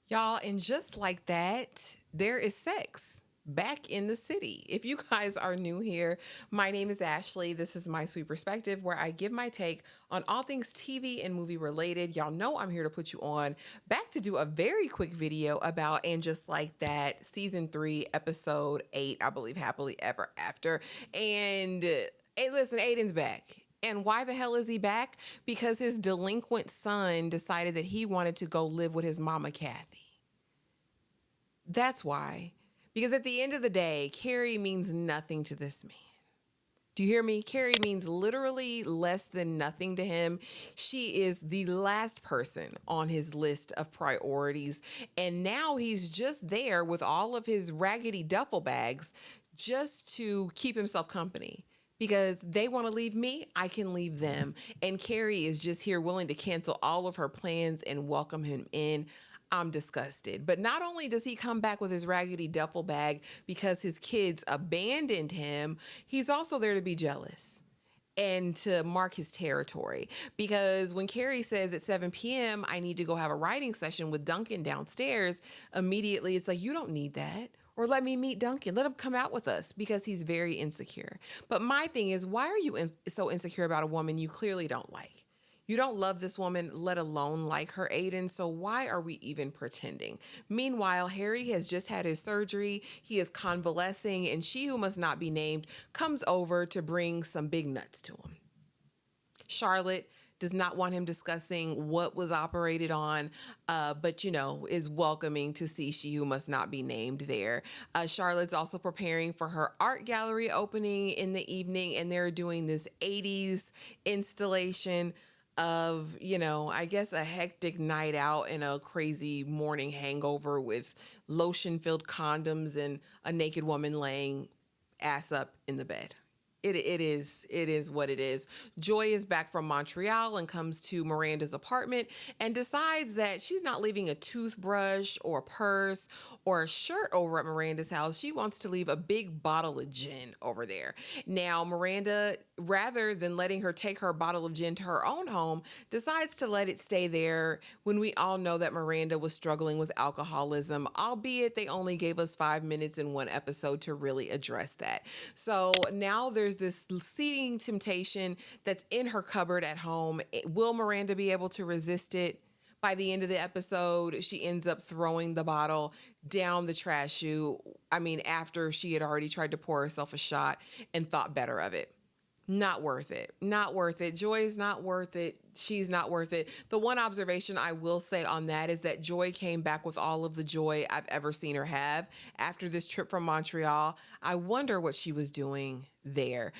Y'all, and just like that, there is sex back in the city. If you guys are new here, my name is Ashley. This is My Sweet Perspective, where I give my take on all things TV and movie related. Y'all know I'm here to put you on back to do a very quick video about And Just Like That, season 3, episode 8, I believe, Happily Ever After. And hey, listen, Aiden's back. And why the hell is he back? Because his delinquent son decided that he wanted to go live with his mama, Kathy. That's why. Because at the end of the day, Carrie means nothing to this man. Do you hear me? Carrie means literally less than nothing to him. She is the last person on his list of priorities. And now he's just there with all of his raggedy duffel bags just to keep himself company. Because they want to leave me, I can leave them. And Carrie is just here willing to cancel all of her plans and welcome him in. I'm disgusted. But not only does he come back with his raggedy duffel bag because his kids abandoned him, he's also there to be jealous and to mark his territory. Because when Carrie says at 7 p.m., I need to go have a writing session with Duncan downstairs, immediately it's like, you don't need that. Or let me meet Duncan. Let him come out with us, because he's very insecure. But my thing is, why are you so insecure about a woman you clearly don't like? You don't love this woman, let alone like her, Aiden. So why are we even pretending? Meanwhile, Harry has just had his surgery. He is convalescing, and she who must not be named comes over to bring some big nuts to him. Charlotte does not want him discussing what was operated on, but, is welcoming to see she who must not be named there. Charlotte's also preparing for her art gallery opening in the evening, and they're doing this 80s installation of, I guess a hectic night out and a crazy morning hangover with lotion-filled condoms and a naked woman laying ass up in the bed. It is what it is. Joy is back from Montreal and comes to Miranda's apartment and decides that she's not leaving a toothbrush or a purse or a shirt over at Miranda's house. She wants to leave a big bottle of gin over there. Now, Miranda, rather than letting her take her bottle of gin to her own home, decides to let it stay there when we all know that Miranda was struggling with alcoholism, albeit they only gave us 5 minutes in one episode to really address that. So now there's this seething temptation that's in her cupboard at home. Will Miranda be able to resist it? By the end of the episode, she ends up throwing the bottle down the trash chute. I mean, after she had already tried to pour herself a shot and thought better of it. Not worth it. Not worth it. Joy is not worth it. She's not worth it. The one observation I will say on that is that Joy came back with all of the joy I've ever seen her have after this trip from Montreal. I wonder what she was doing there.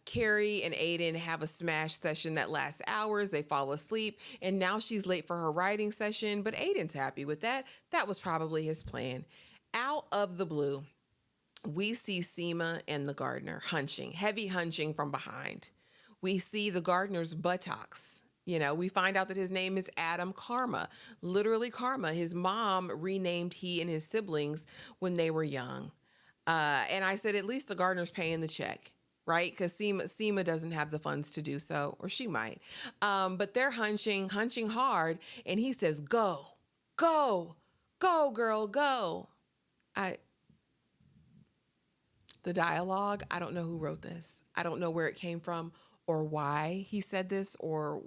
Carrie and Aiden have a smash session that lasts hours. They fall asleep, and now she's late for her writing session, but Aiden's happy with that. That was probably his plan. Out of the blue, we see Seema and the gardener hunching, heavy hunching from behind. We see the gardener's buttocks. We find out that his name is Adam Karma, literally Karma. His mom renamed he and his siblings when they were young. And I said, at least the gardener's paying the check, right? Because Seema doesn't have the funds to do so, or she might. But they're hunching hard. And he says, go, go, go, girl, go. The dialogue, I don't know who wrote this. I don't know where it came from or why he said this, or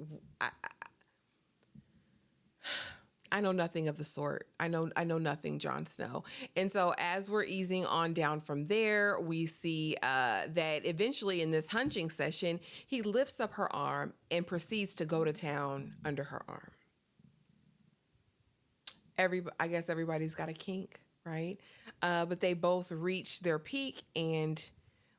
I know nothing of the sort. I know nothing, Jon Snow. And so as we're easing on down from there, we see that eventually in this hunching session, he lifts up her arm and proceeds to go to town under her arm. I guess everybody's got a kink, right? But they both reach their peak, and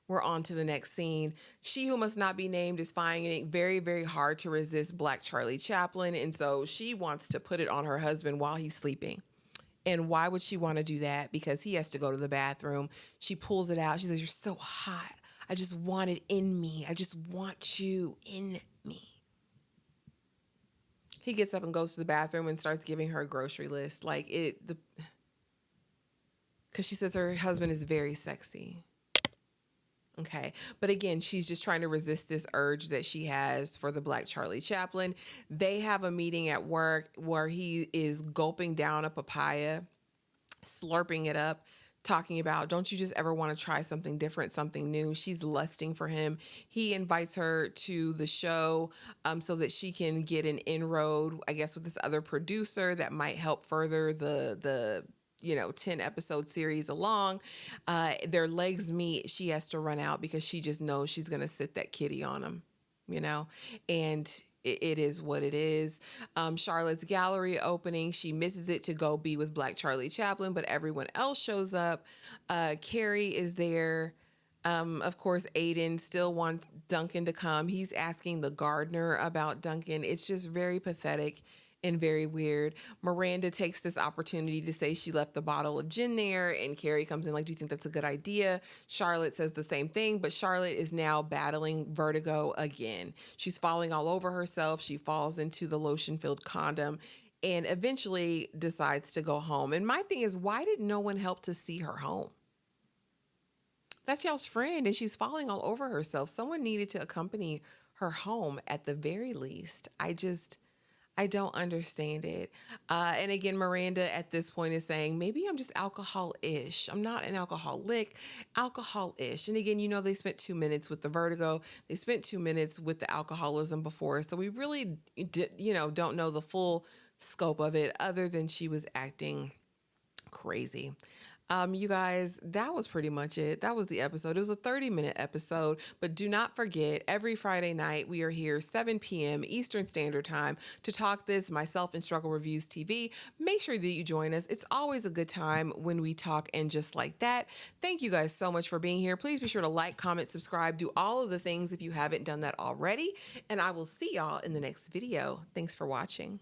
we're on to the next scene. She who must not be named is finding it very, very hard to resist Black Charlie Chaplin, and so she wants to put it on her husband while he's sleeping. And why would she want to do that? Because he has to go to the bathroom. She pulls it out. She says, "You're so hot. I just want it in me. I just want you in me." He gets up and goes to the bathroom and starts giving her a grocery list. Because she says her husband is very sexy. Okay. But again, she's just trying to resist this urge that she has for the Black Charlie Chaplin. They have a meeting at work where he is gulping down a papaya, slurping it up, talking about, don't you just ever want to try something different, something new? She's lusting for him. He invites her to the show so that she can get an inroad, I guess, with this other producer that might help further the 10 episode series along. Their legs meet. She has to run out because she just knows she's going to sit that kitty on him, you know, and it is what it is. Charlotte's gallery opening, she misses it to go be with Black Charlie Chaplin, but everyone else shows up. Carrie is there. Of course, Aiden still wants Duncan to come. He's asking the gardener about Duncan. It's just very pathetic and very weird. Miranda takes this opportunity to say she left the bottle of gin there, and Carrie comes in like, do you think that's a good idea? Charlotte says the same thing, but Charlotte is now battling vertigo again. She's falling all over herself. She falls into the lotion-filled condom and eventually decides to go home. And my thing is, why did no one help to see her home? That's y'all's friend, and she's falling all over herself. Someone needed to accompany her home at the very least. I don't understand it. And again, Miranda at this point is saying, maybe I'm just alcohol-ish. I'm not an alcoholic, alcohol-ish. And again, they spent 2 minutes with the vertigo. They spent 2 minutes with the alcoholism before. So we really, don't know the full scope of it other than she was acting crazy. You guys, that was pretty much it. That was the episode. It was a 30-minute episode, but do not forget, every Friday night, we are here 7 p.m. Eastern Standard Time to talk this, myself and Struggle Reviews TV. Make sure that you join us. It's always a good time when we talk and just like that. Thank you guys so much for being here. Please be sure to like, comment, subscribe, do all of the things if you haven't done that already, and I will see y'all in the next video. Thanks for watching.